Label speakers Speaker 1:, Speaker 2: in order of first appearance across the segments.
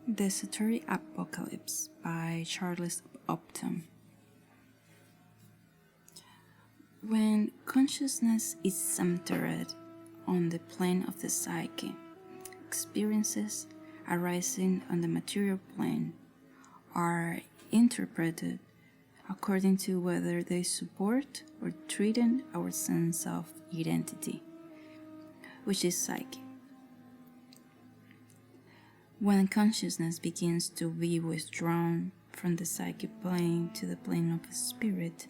Speaker 1: The Esoteric Apocalypse by Charles Upton. When consciousness is centered on the plane of the psyche, experiences arising on the material plane are interpreted according to whether they support or threaten our sense of identity, which is psyche. When consciousness begins to be withdrawn from the psychic plane to the plane of the spirit,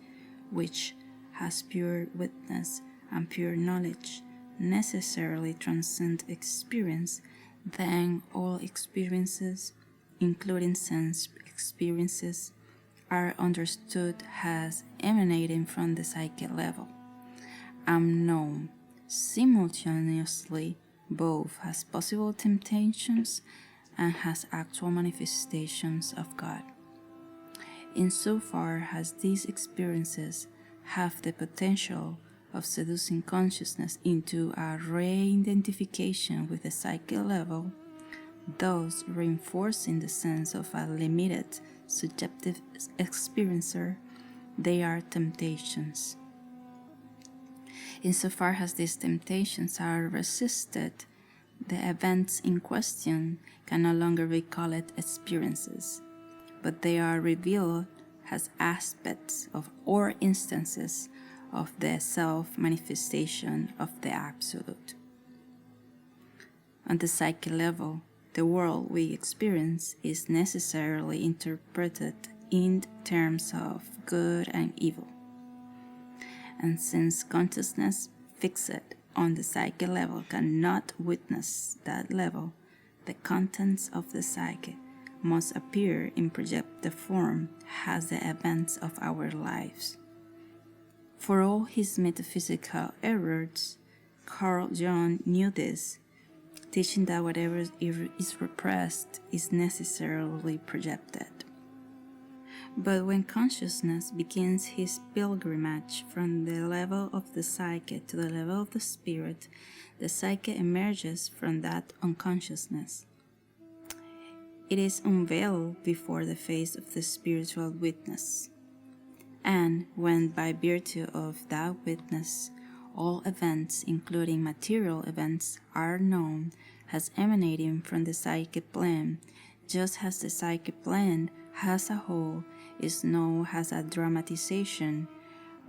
Speaker 1: which has pure witness and pure knowledge, necessarily transcend experience, then all experiences, including sense experiences, are understood as emanating from the psychic level, and known simultaneously both as possible temptations and has actual manifestations of God. Insofar as these experiences have the potential of seducing consciousness into a re-identification with the psychic level, thus reinforcing the sense of a limited subjective experiencer, they are temptations. Insofar as these temptations are resisted, the events in question can no longer be called experiences, but they are revealed as aspects of or instances of the self-manifestation of the Absolute. On the psychic level, the world we experience is necessarily interpreted in terms of good and evil. And since consciousness fixed on the psychic level cannot witness that level, the contents of the psyche must appear in projected form as the events of our lives. For all his metaphysical errors, Carl Jung knew this, teaching that whatever is repressed is necessarily projected. But when consciousness begins his pilgrimage from the level of the psyche to the level of the spirit, the psyche emerges from that unconsciousness. It is unveiled before the face of the spiritual witness. And when by virtue of that witness, all events, including material events, are known as emanating from the psychic plane, just as the psychic plane as a whole is known as a dramatization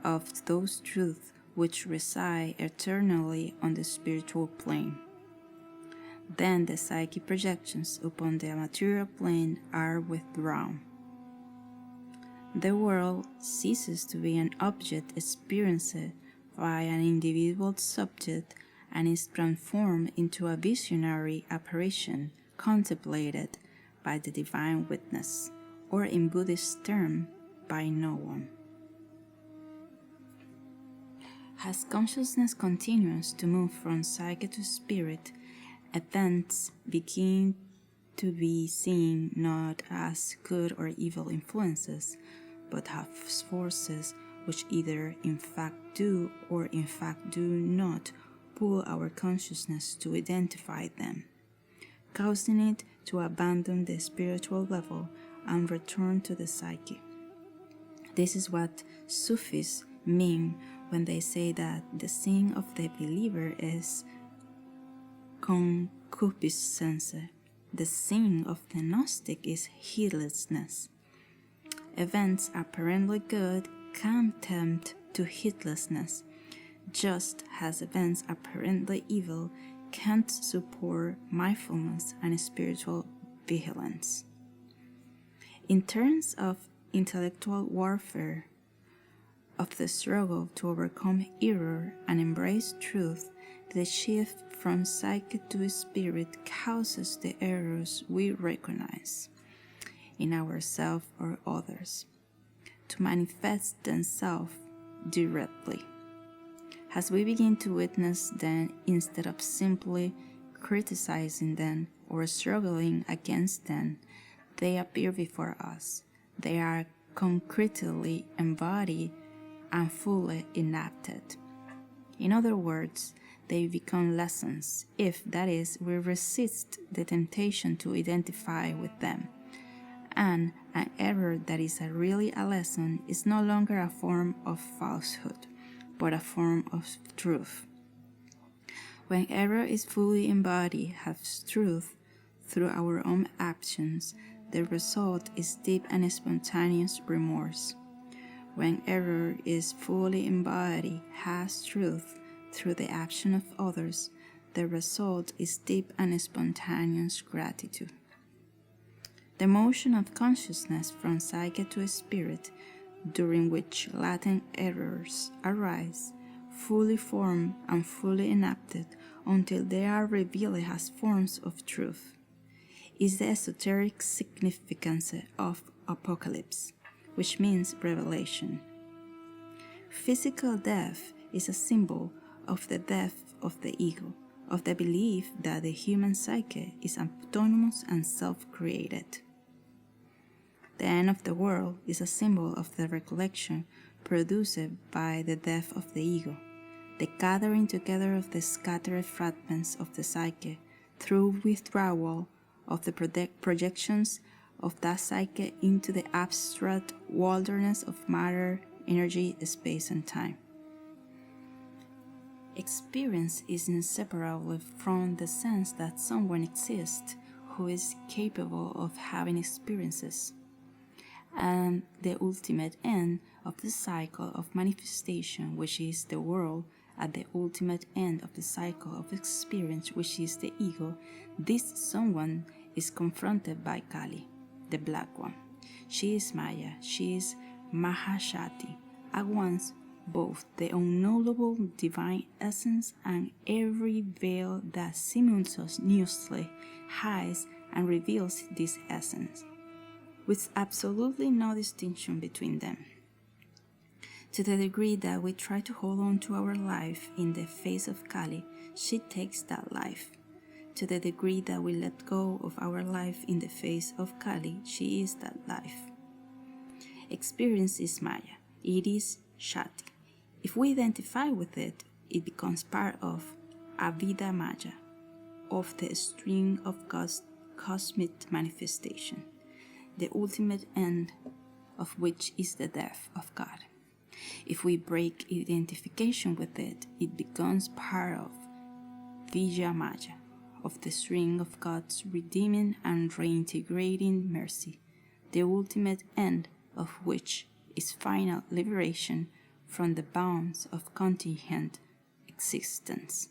Speaker 1: of those truths which reside eternally on the spiritual plane. Then the psychic projections upon the material plane are withdrawn. The world ceases to be an object experienced by an individual subject and is transformed into a visionary apparition contemplated by the divine witness, or in Buddhist term, by no one. As consciousness continues to move from psyche to spirit, events begin to be seen not as good or evil influences, but as forces which either in fact do or in fact do not pull our consciousness to identify them, causing it to abandon the spiritual level and return to the psyche. This is what Sufis mean when they say that the sin of the believer is concupiscence. The sin of the Gnostic is heedlessness. Events apparently good can tempt to heedlessness, just as events apparently evil can't support mindfulness and spiritual vigilance. In terms of intellectual warfare, of the struggle to overcome error and embrace truth, the shift from psyche to spirit causes the errors we recognize in ourselves or others to manifest themselves directly. As we begin to witness them instead of simply criticizing them or struggling against them, they appear before us. They are concretely embodied and fully enacted. In other words, they become lessons if, that is, we resist the temptation to identify with them. And an error that is really a lesson is no longer a form of falsehood, but a form of truth. When error is fully embodied as truth through our own actions, the result is deep and spontaneous remorse. When error is fully embodied as truth through the action of others, the result is deep and spontaneous gratitude. The motion of consciousness from psyche to spirit, during which latent errors arise, fully formed and fully enacted until they are revealed as forms of truth, is the esoteric significance of apocalypse, which means revelation. Physical death is a symbol of the death of the ego, of the belief that the human psyche is autonomous and self-created. The end of the world is a symbol of the recollection produced by the death of the ego, the gathering together of the scattered fragments of the psyche through withdrawal of the projections of that psyche into the abstract wilderness of matter, energy, space, and time. Experience is inseparable from the sense that someone exists who is capable of having experiences. And the ultimate end of the cycle of manifestation, which is the world, at the ultimate end of the cycle of experience, which is the ego, this someone is confronted by Kali, the Black One. She is Maya, she is Mahashati, at once both the unknowable divine essence and every veil that simultaneously hides and reveals this essence, with absolutely no distinction between them. To the degree that we try to hold on to our life in the face of Kali, she takes that life. To the degree that we let go of our life in the face of Kali, she is that life. Experience is Maya. It is Shakti. If we identify with it, it becomes part of Avida Maya, of the string of God's cosmic manifestation, the ultimate end of which is the death of God. If we break identification with it, it becomes part of Vijaya Maya, of the string of God's redeeming and reintegrating mercy, the ultimate end of which is final liberation from the bounds of contingent existence.